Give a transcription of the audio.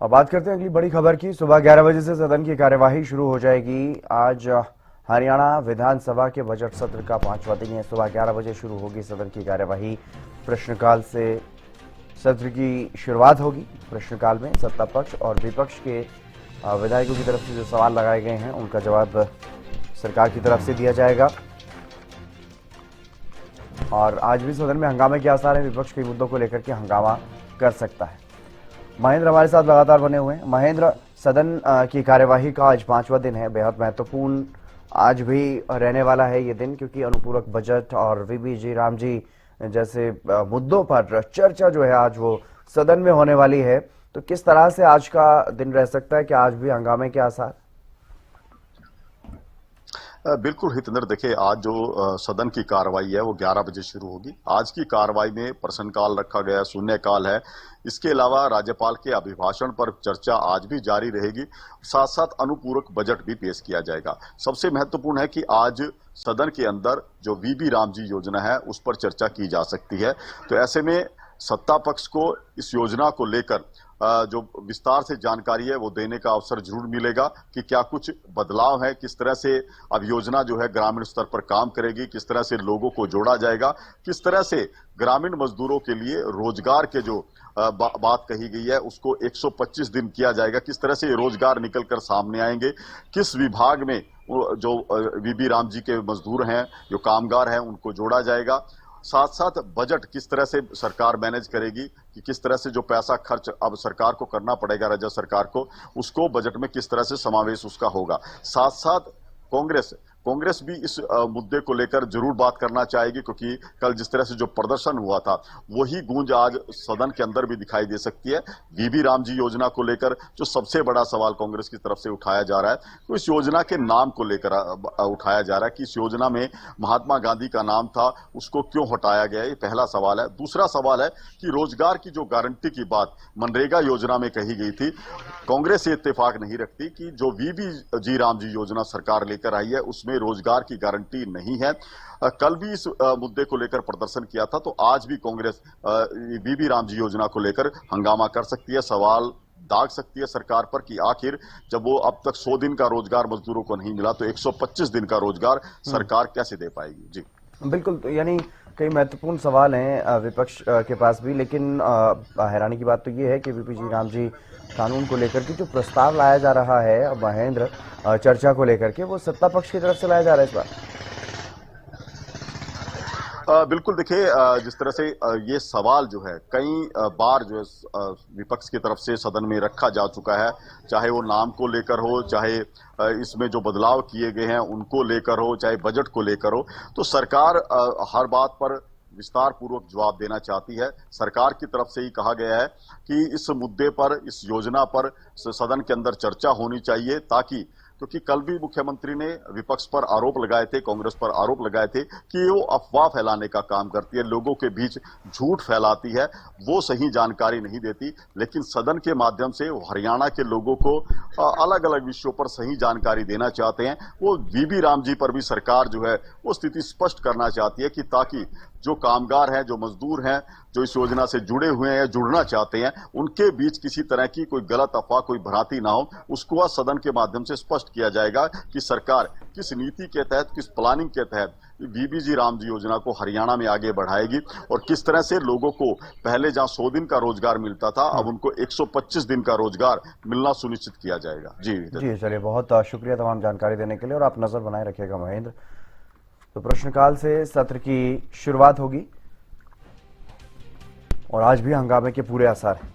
अब बात करते हैं अगली बड़ी खबर की। सुबह 11 बजे से सदन की कार्यवाही शुरू हो जाएगी। आज हरियाणा विधानसभा के बजट सत्र का 5वां दिन है। सुबह 11 बजे शुरू होगी सदन की कार्यवाही। प्रश्नकाल से सत्र की शुरुआत होगी। प्रश्नकाल में सत्ता पक्ष और विपक्ष के विधायकों की तरफ से जो सवाल लगाए गए हैं उनका जवाब सरकार की तरफ से दिया जाएगा। और आज भी सदन में हंगामे के आसार हैं। विपक्ष कई मुद्दों को लेकर के हंगामा कर सकता है। महेंद्र हमारे साथ लगातार बने हुए हैं। महेंद्र, सदन की कार्यवाही का आज 5वां दिन है, बेहद महत्वपूर्ण आज भी रहने वाला है ये दिन, क्योंकि अनुपूरक बजट और वीबी राम जी जैसे मुद्दों पर चर्चा जो है आज वो सदन में होने वाली है। तो किस तरह से आज का दिन रह सकता है, कि आज भी हंगामे के आसार? बिल्कुल हितेंद्र, देखिए आज जो सदन की कार्रवाई है वो 11 बजे शुरू होगी। आज की कार्रवाई में प्रश्नकाल रखा गया, शून्यकाल है। इसके अलावा राज्यपाल के अभिभाषण पर चर्चा आज भी जारी रहेगी। साथ साथ अनुपूरक बजट भी पेश किया जाएगा। सबसे महत्वपूर्ण है कि आज सदन के अंदर जो वीबी राम जी योजना है उस पर चर्चा की जा सकती है। तो ऐसे में सत्ता पक्ष को इस योजना को लेकर जो विस्तार से जानकारी है वो देने का अवसर जरूर मिलेगा कि क्या कुछ बदलाव है, किस तरह से अब योजना जो है ग्रामीण स्तर पर काम करेगी, किस तरह से लोगों को जोड़ा जाएगा, किस तरह से ग्रामीण मजदूरों के लिए रोजगार के जो बात कही गई है उसको 125 दिन किया जाएगा, किस तरह से रोजगार निकल कर सामने आएंगे, किस विभाग में जो वीबी राम जी के मजदूर हैं, जो कामगार हैं, उनको जोड़ा जाएगा। साथ साथ बजट किस तरह से सरकार मैनेज करेगी, कि किस तरह से जो पैसा खर्च अब सरकार को करना पड़ेगा, राज्य सरकार को, उसको बजट में किस तरह से समावेश उसका होगा। साथ साथ कांग्रेस भी इस मुद्दे को लेकर जरूर बात करना चाहेगी, क्योंकि कल जिस तरह से जो प्रदर्शन हुआ था वही गूंज आज सदन के अंदर भी दिखाई दे सकती है। वीबी राम जी योजना को लेकर जो सबसे बड़ा सवाल कांग्रेस की तरफ से उठाया जा रहा है, तो इस योजना के नाम को लेकर उठाया जा रहा है कि इस योजना में महात्मा गांधी का नाम था, उसको क्यों हटाया गया, ये पहला सवाल है। दूसरा सवाल है कि रोजगार की जो गारंटी की बात मनरेगा योजना में कही गई थी, कांग्रेस ये इत्तेफाक नहीं रखती कि जो वीबी राम जी योजना सरकार लेकर आई है उसमें रोजगार की गारंटी नहीं है। कल भी इस मुद्दे को लेकर प्रदर्शन किया था, तो आज भी कांग्रेस वीबी राम जी योजना को लेकर हंगामा कर सकती है, सवाल दाग सकती है सरकार पर कि आखिर जब वो अब तक 100 दिन का रोजगार मजदूरों को नहीं मिला तो 125 दिन का रोजगार सरकार कैसे दे पाएगी। जी बिल्कुल, तो यानी कई महत्वपूर्ण सवाल हैं विपक्ष के पास भी, लेकिन हैरानी की बात तो ये है कि वीपी राम जी कानून को लेकर के जो प्रस्ताव लाया जा रहा है महेंद्र, चर्चा को लेकर के, वो सत्ता पक्ष की तरफ से लाया जा रहा है इस बार। बिल्कुल, देखिए जिस तरह से ये सवाल जो है कई बार जो है विपक्ष की तरफ से सदन में रखा जा चुका है, चाहे वो नाम को लेकर हो, चाहे इसमें जो बदलाव किए गए हैं उनको लेकर हो, चाहे बजट को लेकर हो, तो सरकार हर बात पर विस्तार पूर्वक जवाब देना चाहती है। सरकार की तरफ से ही कहा गया है कि इस मुद्दे पर, इस योजना पर सदन के अंदर चर्चा होनी चाहिए, ताकि, क्योंकि कल भी मुख्यमंत्री ने विपक्ष पर आरोप लगाए थे, कांग्रेस पर आरोप लगाए थे कि वो अफवाह फैलाने का काम करती है, लोगों के बीच झूठ फैलाती है, वो सही जानकारी नहीं देती। लेकिन सदन के माध्यम से वो हरियाणा के लोगों को अलग अलग विषयों पर सही जानकारी देना चाहते हैं। वो वीबी राम जी पर भी सरकार जो है वो स्थिति स्पष्ट करना चाहती है कि ताकि जो कामगार हैं, जो मजदूर हैं, जो इस योजना से जुड़े हुए हैं या जुड़ना चाहते हैं, उनके बीच किसी तरह की कोई गलत अफवाह, कोई भ्रांति ना हो, उसको आज सदन के माध्यम से स्पष्ट किया जाएगा कि सरकार किस नीति के तहत, किस प्लानिंग के तहत वीबी राम जी योजना को हरियाणा में आगे बढ़ाएगी, और किस तरह से लोगों को पहले जहां 100 दिन का रोजगार मिलता था अब उनको 125 दिन का रोजगार मिलना सुनिश्चित किया जाएगा। जी जी, चलिए, बहुत शुक्रिया तमाम जानकारी देने के लिए, और आप नजर बनाए रखिएगा महेंद्र। तो प्रश्नकाल से सत्र की शुरुआत होगी और आज भी हंगामे के पूरे आसार हैं।